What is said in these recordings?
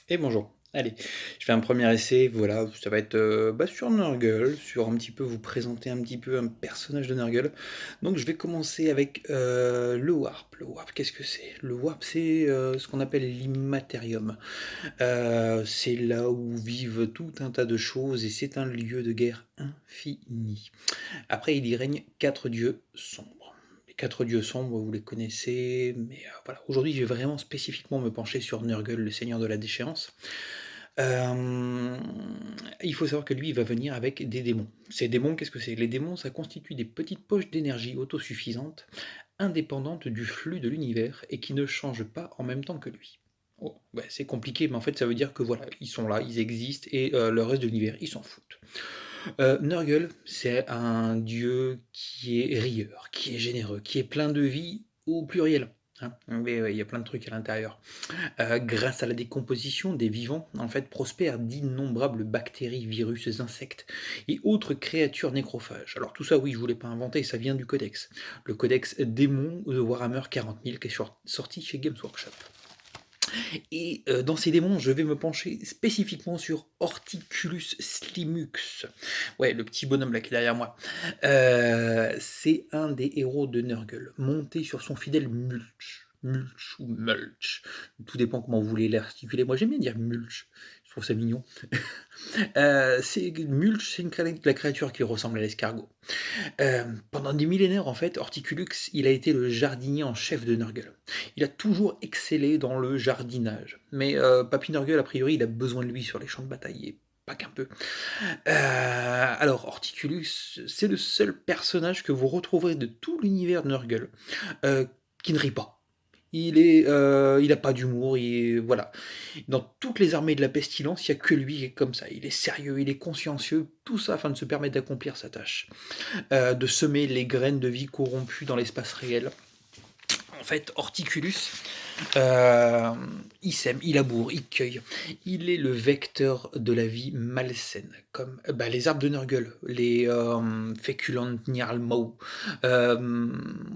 Et bonjour. Allez, je fais un premier essai, voilà, ça va être sur Nurgle, sur un petit peu vous présenter un petit peu un personnage de Nurgle. Donc je vais commencer avec le Warp. Le Warp, qu'est-ce que c'est? Le Warp, c'est ce qu'on appelle l'Immaterium. C'est là où vivent tout un tas de choses et c'est un lieu de guerre infini. Après, il y règne quatre dieux sombres. Les quatre dieux sombres, vous les connaissez, mais voilà. Aujourd'hui, je vais vraiment spécifiquement me pencher sur Nurgle, le seigneur de la déchéance. Euh, il faut savoir que lui, il va venir avec des démons. Ces démons, qu'est-ce que c'est? Les démons, ça constitue des petites poches d'énergie autosuffisantes, indépendantes du flux de l'univers et qui ne changent pas en même temps que lui. Oh, ouais, c'est compliqué, mais en fait, ça veut dire que voilà, ils sont là, ils existent et le reste de l'univers, ils s'en foutent. Nurgle, c'est un dieu qui est rieur, qui est généreux, qui est plein de vie au pluriel. Hein. Mais ouais, il y a plein de trucs à l'intérieur. Grâce à la décomposition des vivants, en fait, prospèrent d'innombrables bactéries, virus, insectes et autres créatures nécrophages. Alors tout ça, oui, je ne voulais pas inventer, ça vient du codex. Le codex démon de Warhammer 40 000 qui est sorti chez Games Workshop. Et dans ces démons, je vais me pencher spécifiquement sur Horticulus Slimux. Ouais, le petit bonhomme là qui est derrière moi. C'est un des héros de Nurgle, monté sur son fidèle Mulch. Mulch ou Mulch. Tout dépend comment vous voulez l'articuler. Moi j'aime bien dire Mulch. Je trouve ça mignon. Mulch, c'est la créature qui ressemble à l'escargot. Pendant des millénaires, en fait, Horticulux, il a été le jardinier en chef de Nurgle. Il a toujours excellé dans le jardinage. Mais Papy Nurgle, a priori, il a besoin de lui sur les champs de bataille, et pas qu'un peu. Alors, Horticulux, c'est le seul personnage que vous retrouverez de tout l'univers de Nurgle qui ne rit pas. Il a pas d'humour, voilà. Dans toutes les armées de la pestilence, il n'y a que lui qui est comme ça. Il est sérieux, il est consciencieux, tout ça afin de se permettre d'accomplir sa tâche, de semer les graines de vie corrompues dans l'espace réel. En fait, Horticulus, il sème, il laboure, il cueille. Il est le vecteur de la vie malsaine, comme les arbres de Nurgle, les féculents Nyarlmau. Ouais,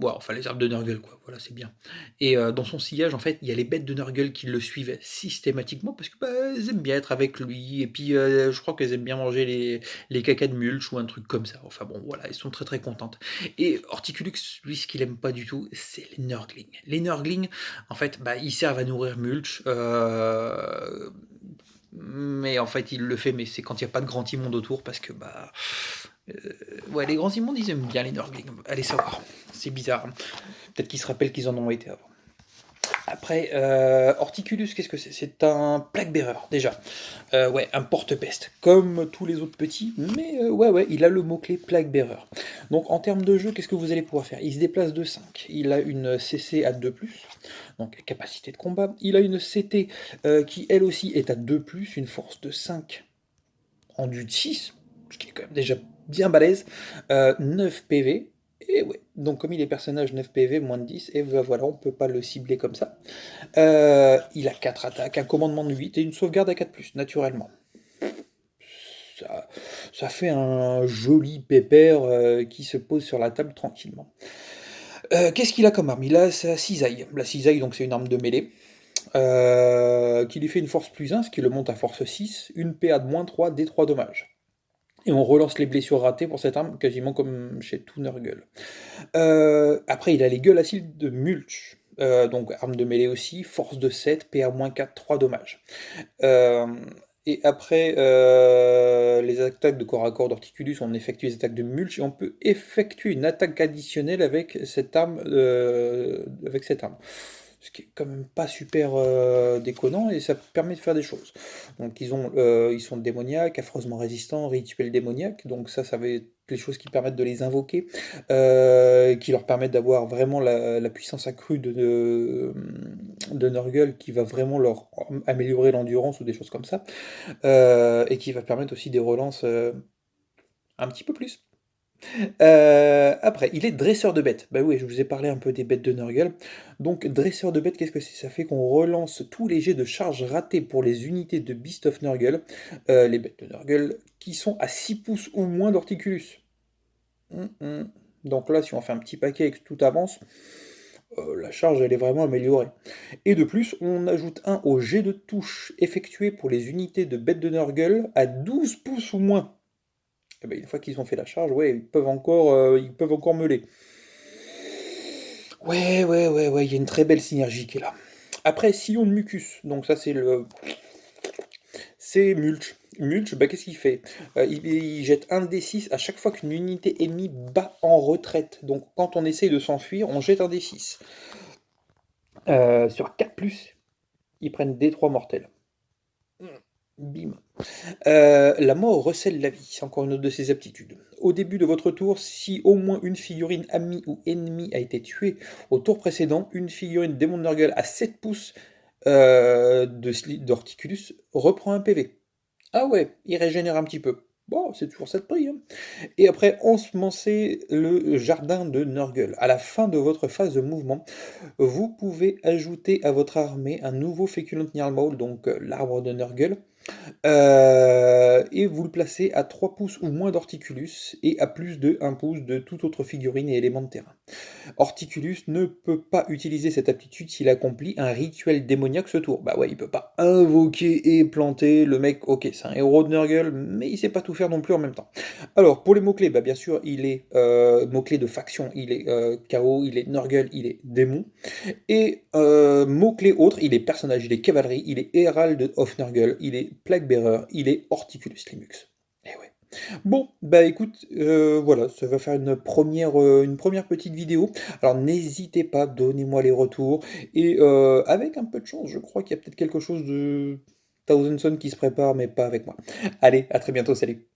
enfin, les arbres de Nurgle, quoi. Voilà, c'est bien. Et dans son sillage, en fait, il y a les bêtes de Nurgle qui le suivaient systématiquement parce que elles aiment bien être avec lui. Et puis, je crois qu'elles aiment bien manger les cacas de mulch ou un truc comme ça. Enfin bon, voilà, elles sont très très contentes. Et Horticulux, lui, ce qu'il aime pas du tout, c'est les Nurglings. Les Nurglings, en fait, ils servent à nourrir Mulch, mais en fait, il le fait, mais c'est quand il n'y a pas de grand immonde autour, parce que, euh, ouais, les grands immondes, ils aiment bien les Nurglings. Allez savoir, c'est bizarre. Peut-être qu'ils se rappellent qu'ils en ont été avant. Après, Horticulus, qu'est-ce que c'est? C'est un plague-bearer, déjà. Ouais, un porte-peste, comme tous les autres petits, mais ouais, il a le mot-clé plague-bearer. Donc en termes de jeu, qu'est-ce que vous allez pouvoir faire? Il se déplace de 5. Il a une CC à 2+, donc capacité de combat. Il a une CT qui, elle aussi, est à 2+, une force de 5 en du de 6, ce qui est quand même déjà bien balèze. 9 PV. Et ouais, donc comme il est personnage 9 PV, moins de 10, et voilà, on peut pas le cibler comme ça. Il a 4 attaques, un commandement de 8 et une sauvegarde à 4+, naturellement. Ça, ça fait un joli pépère qui se pose sur la table tranquillement. Qu'est-ce qu'il a comme arme? Il a sa cisaille. La cisaille, donc c'est une arme de mêlée. Qui lui fait une force +1, ce qui le monte à force 6, une PA de -3, D3 dommages. Et on relance les blessures ratées pour cette arme, quasiment comme chez tout Nurgle. Après, il a les gueules acides de Mulch. Donc arme de mêlée aussi, force de 7, PA-4, 3 dommages. Et après, les attaques de corps à corps d'Horticulus, on effectue les attaques de Mulch et on peut effectuer une attaque additionnelle avec cette arme. Ce qui est quand même pas super déconnant et ça permet de faire des choses. Donc ils sont démoniaques, affreusement résistants, rituels démoniaques, donc ça va être les choses qui permettent de les invoquer, qui leur permettent d'avoir vraiment la puissance accrue de Nurgle, qui va vraiment leur améliorer l'endurance ou des choses comme ça, et qui va permettre aussi des relances un petit peu plus. Après, il est dresseur de bêtes. Bah oui, je vous ai parlé un peu des bêtes de Nurgle. Donc, dresseur de bêtes, qu'est-ce que c'est? Ça fait qu'on relance tous les jets de charge ratés pour les unités de Beast of Nurgle, les bêtes de Nurgle, qui sont à 6 pouces ou moins d'Horticulus. Donc là, si on fait un petit paquet et que tout avance, la charge elle est vraiment améliorée. Et de plus, on ajoute un au jet de touche effectué pour les unités de bête de Nurgle à 12 pouces ou moins. Et bah, une fois qu'ils ont fait la charge, ouais, ils peuvent encore meuler. Ouais, il y a une très belle synergie qui est là. Après, sillon de mucus, donc ça c'est Mulch. Mulch, bah, qu'est-ce qu'il fait? Il jette un D6 à chaque fois qu'une unité ennemie bat en retraite. Donc quand on essaye de s'enfuir, on jette un D6. Sur 4+, ils prennent D3 mortels. Bim. La mort recèle la vie, c'est encore une autre de ses aptitudes. Au début de votre tour, si au moins une figurine amie ou ennemie a été tuée au tour précédent, une figurine démon de Nurgle à 7 pouces d'Horticulus reprend un PV. Ah ouais, il régénère un petit peu. Bon, c'est toujours ça de prix, hein. Et après, ensemencer le jardin de Nurgle. À la fin de votre phase de mouvement, vous pouvez ajouter à votre armée un nouveau Féculent Gnarlmaul, donc l'arbre de Nurgle, et vous le placez à 3 pouces ou moins d'Horticulus et à plus de 1 pouce de toute autre figurine et élément de terrain. Horticulus ne peut pas utiliser cette aptitude s'il accomplit un rituel démoniaque ce tour. Bah ouais, il peut pas invoquer et planter. Le mec, ok, c'est un héros de Nurgle, mais il sait pas tout faire non plus en même temps. Alors, pour les mots-clés, bah bien sûr, il est mot-clé de faction, il est chaos, il est Nurgle, il est démon. Et mots-clés autres, il est personnage, il est cavalerie, il est Herald of Nurgle, il est Plague Bearer, il est Horticulus Limux. Eh ouais. Bon, bah écoute, voilà, ça va faire une première petite vidéo. Alors n'hésitez pas, donnez-moi les retours. Et avec un peu de chance, je crois qu'il y a peut-être quelque chose de Thousand Sun qui se prépare, mais pas avec moi. Allez, à très bientôt, salut.